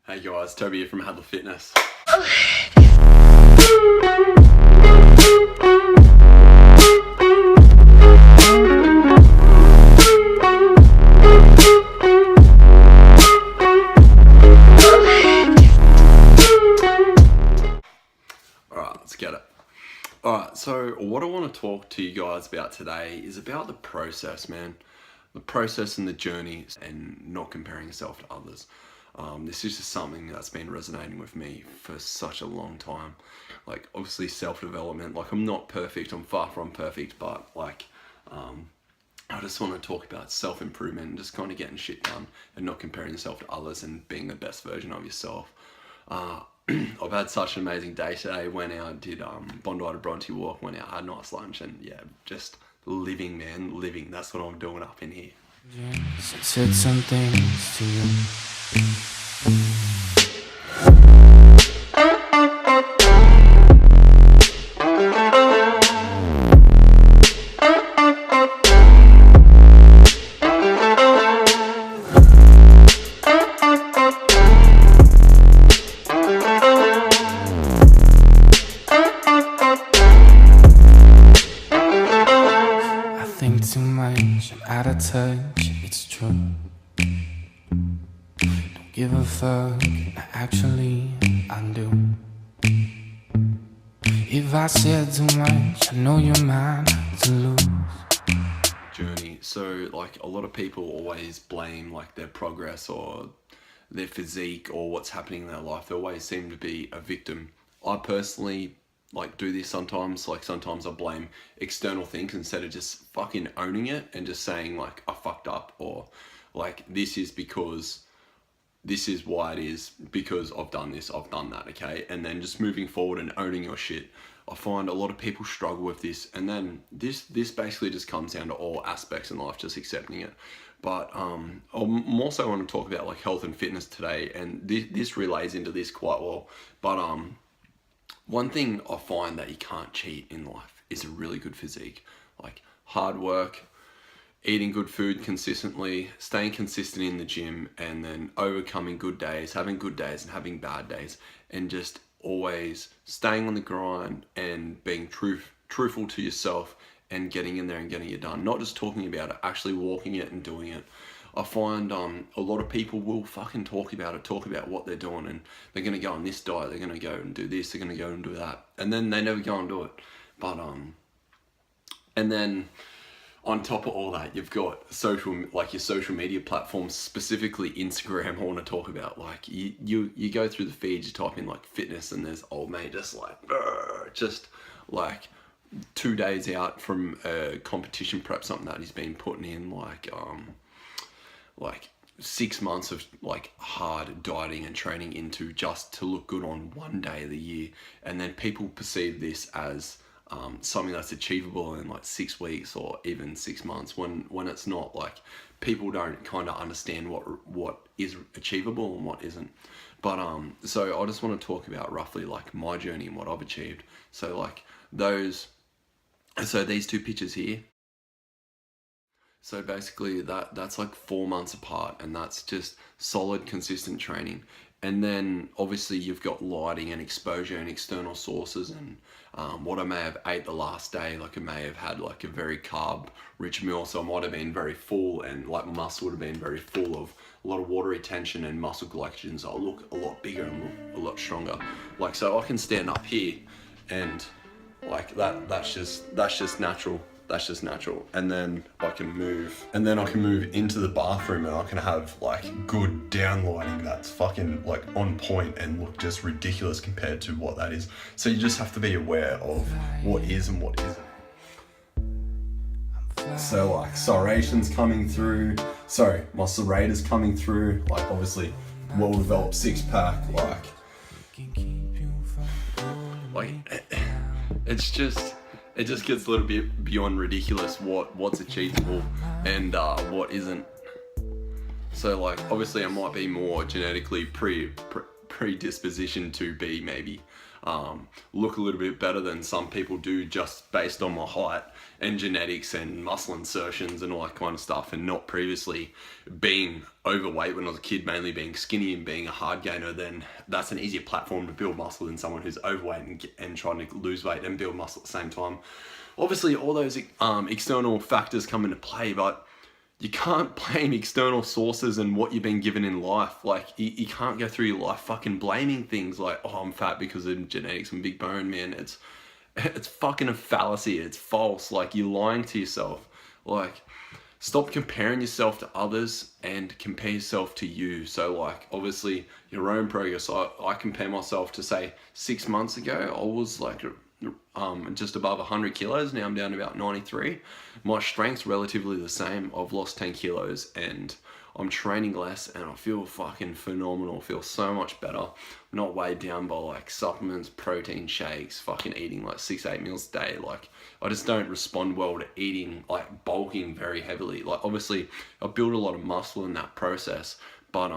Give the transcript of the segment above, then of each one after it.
Hey guys, Toby here from Hadler Fitness. Alright, let's get it. Alright, so what I want to talk to you guys about today is about the process, man. The process and the journey and not comparing yourself to others. This is just something that's been resonating with me for such a long time. Like, obviously self-development, like I'm not perfect, I'm far from perfect, but like, I just want to talk about self-improvement and just kind of getting shit done and not comparing yourself to others and being the best version of yourself. I've had such an amazing day today. Went out, did Bondi to Bronte walk, went out, had a nice lunch, and yeah, just living, man, living. That's what I'm doing up in here. Said some things to you. I think too much, I'm out of touch, it's true. Don't give a fuck, actually I do. If I said too much, I know you're mine to lose. Journey. So like a lot of people always blame like their progress or their physique or what's happening in their life. They always seem to be a victim. I personally like do this sometimes. Like sometimes I blame external things instead of just fucking owning it and just saying like I fucked up, or like this is because this is why it is, because I've done this, I've done that, okay? And then just moving forward and owning your shit. I find a lot of people struggle with this, and then this basically just comes down to all aspects in life, just accepting it. But I also want to talk about like health and fitness today, and this relays into this quite well. But one thing I find that you can't cheat in life is a really good physique. Like hard work, eating good food consistently, staying consistent in the gym, and then overcoming good days, having good days and having bad days, and just always staying on the grind and being truthful to yourself and getting in there and getting it done. Not just talking about it, actually walking it and doing it. I find a lot of people will fucking talk about what they're doing, and they're going to go on this diet, they're going to go and do this, they're going to go and do that, and then they never go and do it. But and then on top of all that, you've got your social media platforms, specifically Instagram. I want to talk about like you go through the feeds, you type in like fitness, and there's old mate just like 2 days out from a competition prep, something that he's been putting in like 6 months of like hard dieting and training into just to look good on one day of the year, and then people perceive this as something that's achievable in like 6 weeks or even 6 months, when it's not. Like people don't kind of understand what is achievable and what isn't. But so I just want to talk about roughly like my journey and what I've achieved. So like these two pictures here. So basically that's like 4 months apart, and that's just solid, consistent training. And then obviously you've got lighting and exposure and external sources, and what I may have ate the last day. Like I may have had like a very carb rich meal, so I might have been very full, and like my muscle would have been very full of a lot of water retention and muscle glycogen, so I'll look a lot bigger and look a lot stronger. Like, so I can stand up here and like that's just natural. That's just natural. And then I can move into the bathroom, and I can have like good downlighting that's fucking like on point and look just ridiculous compared to what that is. So you just have to be aware of what is and what isn't. So like serration's coming through. Sorry, my serrator's coming through. Like obviously well-developed six-pack. It just gets a little bit beyond ridiculous what's achievable and what isn't. So like obviously I might be more genetically predispositioned to be maybe look a little bit better than some people do just based on my height and genetics and muscle insertions and all that kind of stuff, and not previously being overweight when I was a kid, mainly being skinny and being a hard gainer. Then that's an easier platform to build muscle than someone who's overweight and trying to lose weight and build muscle at the same time. Obviously, all those external factors come into play, but you can't blame external sources and what you've been given in life. Like, you can't go through your life fucking blaming things like, oh, I'm fat because of genetics and big bone, man. It's fucking a fallacy. It's false. Like, you're lying to yourself. Like, stop comparing yourself to others and compare yourself to you. So, like, obviously, your own progress. I compare myself to, say, 6 months ago. I was like just above 100 kilos. Now I'm down to about 93. My strength's relatively the same. I've lost 10 kilos and I'm training less and I feel fucking phenomenal. I feel so much better. I'm not weighed down by like supplements, protein shakes, fucking eating like 6-8 meals a day. Like, I just don't respond well to eating, like bulking very heavily. Like, obviously I built a lot of muscle in that process, but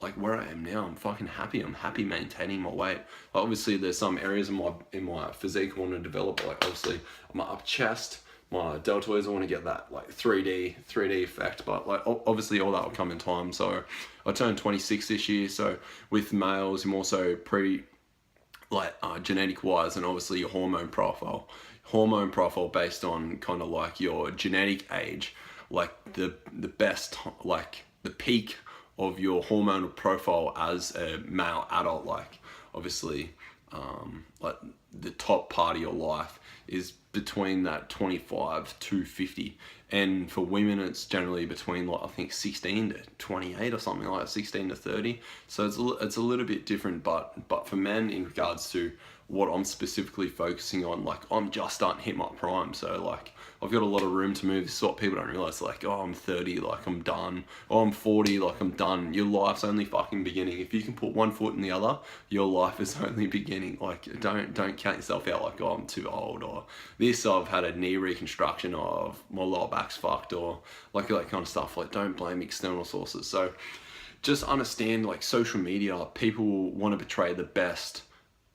like where I am now, I'm fucking happy. I'm happy maintaining my weight. Like, obviously there's some areas in my physique I want to develop. Like, obviously my upper chest, my deltoids, I want to get that like 3D effect, but like obviously all that will come in time. So I turned 26 this year, so with males I'm also pretty like genetic wise, and obviously your hormone profile based on kind of like your genetic age, like the best, like the peak of your hormonal profile as a male adult. Like, obviously like the top part of your life is between that 25 to 50, and for women it's generally between like I think 16 to 28 or something like that, 16 to 30. So it's a little bit different, but for men, in regards to what I'm specifically focusing on, like I'm just starting to hit my prime, so like I've got a lot of room to move. This is what people don't realize, like, oh, I'm 30, like I'm done. Oh, I'm 40, like I'm done. Your life's only fucking beginning. If you can put one foot in the other, your life is only beginning. Like, don't count yourself out like, oh, I'm too old, or this, I've had a knee reconstruction, or my lower back's fucked, or like that kind of stuff. Like, don't blame external sources. So just understand, like, social media, people want to portray the best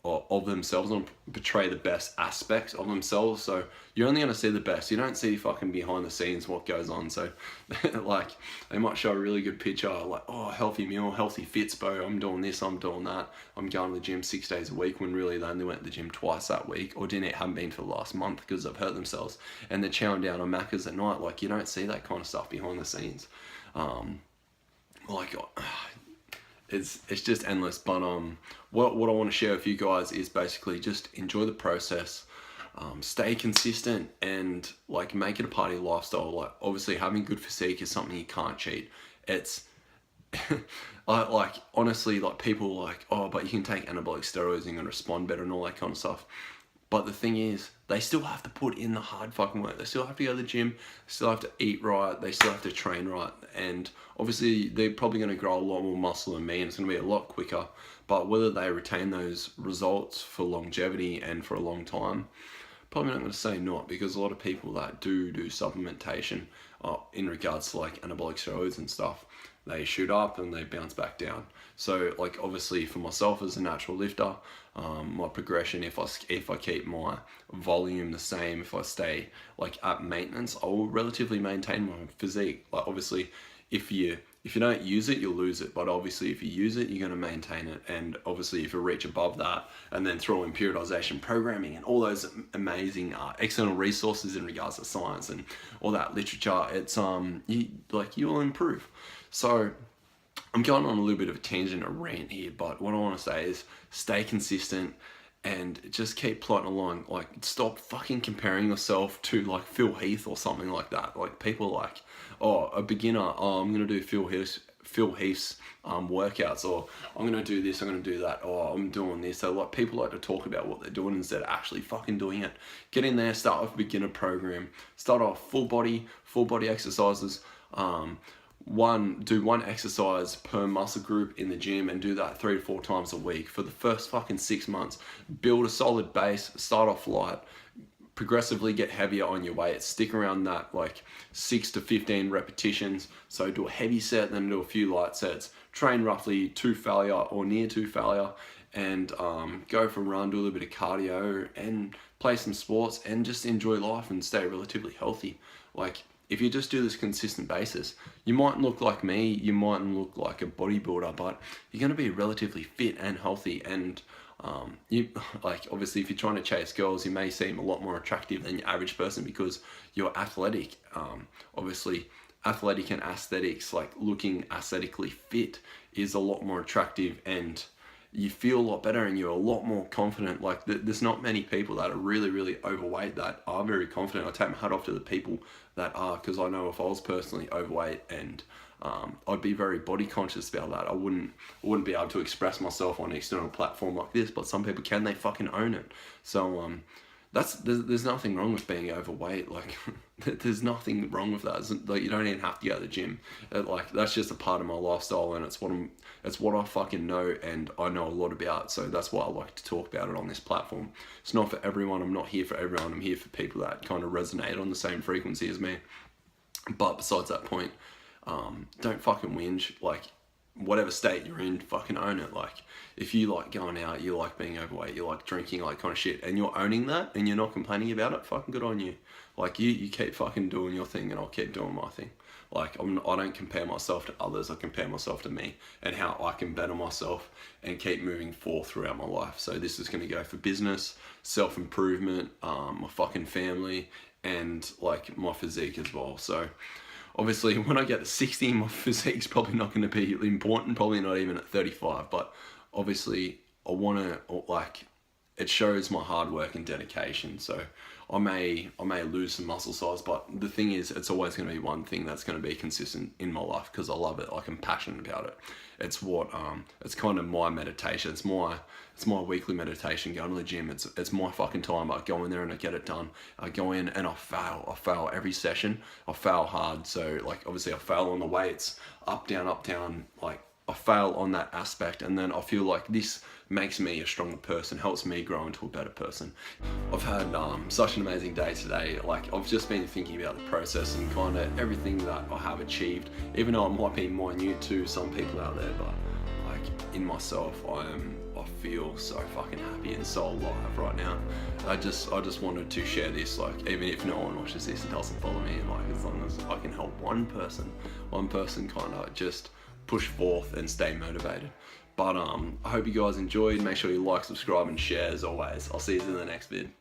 of themselves and portray the best aspects of themselves. So you're only going to see the best. You don't see fucking behind the scenes what goes on. So like, they might show a really good picture, like, oh, healthy meal, healthy fitspo, I'm doing this, I'm doing that, I'm going to the gym 6 days a week, when really they only went to the gym twice that week, or haven't been for the last month because they've hurt themselves, and they're chowing down on Maccas at night. Like, you don't see that kind of stuff behind the scenes. Like, it's just endless. But what I want to share with you guys is basically just enjoy the process, stay consistent, and like make it a part of your lifestyle. Like, obviously having good physique is something you can't cheat. It's like honestly, like, people are like, oh, but you can take anabolic steroids and you're gonna respond better and all that kind of stuff. But the thing is, they still have to put in the hard fucking work. They still have to go to the gym, they still have to eat right, they still have to train right. And obviously they're probably going to grow a lot more muscle than me, and it's going to be a lot quicker. But whether they retain those results for longevity and for a long time, probably not going to say not, because a lot of people that do supplementation in regards to like anabolic steroids and stuff, they shoot up and they bounce back down. So like, obviously for myself as a natural lifter, my progression, if I keep my volume the same, if I stay like at maintenance, I will relatively maintain my physique. Like, obviously if you don't use it, you'll lose it. But obviously if you use it, you're going to maintain it. And obviously if you reach above that and then throw in periodization programming and all those amazing external resources in regards to science and all that literature, it's you'll improve. So I'm going on a little bit of a tangent, a rant here, but what I want to say is stay consistent and just keep plodding along. Like, stop fucking comparing yourself to like Phil Heath or something like that. Like, people are like, oh, a beginner, oh, I'm going to do Phil Heath's workouts, or I'm going to do this, I'm going to do that, or I'm doing this. So like, people like to talk about what they're doing instead of actually fucking doing it. Get in there, start with a beginner program, start off full body exercises. Do one exercise per muscle group in the gym, and do that 3 to 4 times a week for the first fucking 6 months. Build a solid base, start off light, progressively get heavier on your weights. Stick around that like 6 to 15 repetitions. So do a heavy set, then do a few light sets. Train roughly to failure or near to failure, and go for a run, do a little bit of cardio, and play some sports, and just enjoy life and stay relatively healthy. Like, if you just do this consistent basis, you mightn't look like me, you mightn't look like a bodybuilder, but you're going to be relatively fit and healthy. And you, like, obviously if you're trying to chase girls, you may seem a lot more attractive than your average person because you're athletic. Obviously athletic and aesthetics, like looking aesthetically fit, is a lot more attractive, and you feel a lot better and you're a lot more confident. Like, there's not many people that are really, really overweight that are very confident. I take my hat off to the people that are, because I know if I was personally overweight and I'd be very body conscious about that. I wouldn't be able to express myself on an external platform like this, but some people can. They fucking own it. So there's nothing wrong with being overweight. Like, there's nothing wrong with that. Like, you don't even have to go to the gym. Like, that's just a part of my lifestyle, and it's what I fucking know, and I know a lot about. So that's why I like to talk about it on this platform. It's not for everyone. I'm not here for everyone. I'm here for people that kind of resonate on the same frequency as me. But besides that point, don't fucking whinge. Like, whatever state you're in, fucking own it. Like, if you like going out, you like being overweight, you like drinking, like kind of shit, and you're owning that and you're not complaining about it, fucking good on you. Like, you keep fucking doing your thing and I'll keep doing my thing. Like, I don't compare myself to others, I compare myself to me and how I can better myself and keep moving forth throughout my life. So this is going to go for business, self-improvement, my fucking family, and like my physique as well. So obviously when I get to 60, my physique's probably not going to be important, probably not even at 35, but obviously I want to, like, it shows my hard work and dedication. So I may lose some muscle size, but the thing is, it's always going to be one thing that's going to be consistent in my life because I love it. Like, I'm passionate about it. It's what it's kind of my meditation. It's my weekly meditation. Going to the gym. It's my fucking time. I go in there and I get it done. I go in and I fail every session. I fail hard. So, like, obviously I fail on the weights, up down. Like, I fail on that aspect, and then I feel like this makes me a stronger person, helps me grow into a better person. I've had such an amazing day today. Like, I've just been thinking about the process and kind of everything that I have achieved, even though it might be minute to some people out there, but like, in myself, I feel so fucking happy and so alive right now. I just wanted to share this. Like, even if no one watches this and doesn't follow me, like, as long as I can help one person kind of just push forth and stay motivated. But I hope you guys enjoyed. Make sure you like, subscribe, and share as always. I'll see you in the next vid.